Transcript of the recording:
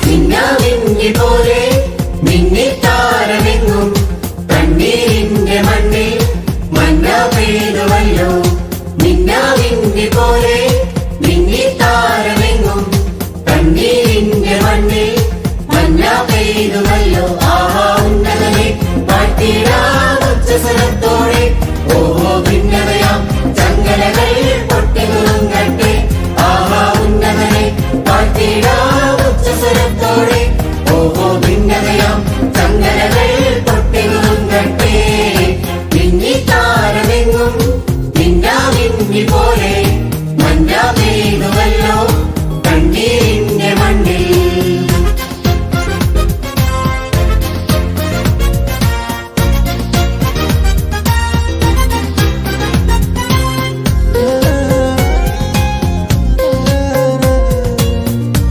മിന്നാമിന്നി പോലെ മിന്നിത്താരമെങ്ങും കണ്ണീരിന്റെ മണ്ണിൽ മഞ്ഞ പെയ്തുവല്ലോ. മിന്നാമിന്നി പോലെ മിന്നിത്താരമെങ്ങും കണ്ണീരിന്റെ മണ്ണിൽ മഞ്ഞ പെയ്തുവല്ലോ. ആഹാ ഉന്നതനെ പാട്ടിടാം ഉച്ചസ്വരത്തോടെ. ഓഹോ ഭിന്നതയാം ചങ്ങലകൾ പൊട്ടിനുറുങ്ങട്ടെ. ആഹാ ഉന്നതനെ പാട്ടിടാം ഉച്ചസ്വരത്തോടെ. ഓഹോ ഭിന്നതയാം ചങ്ങലകൾ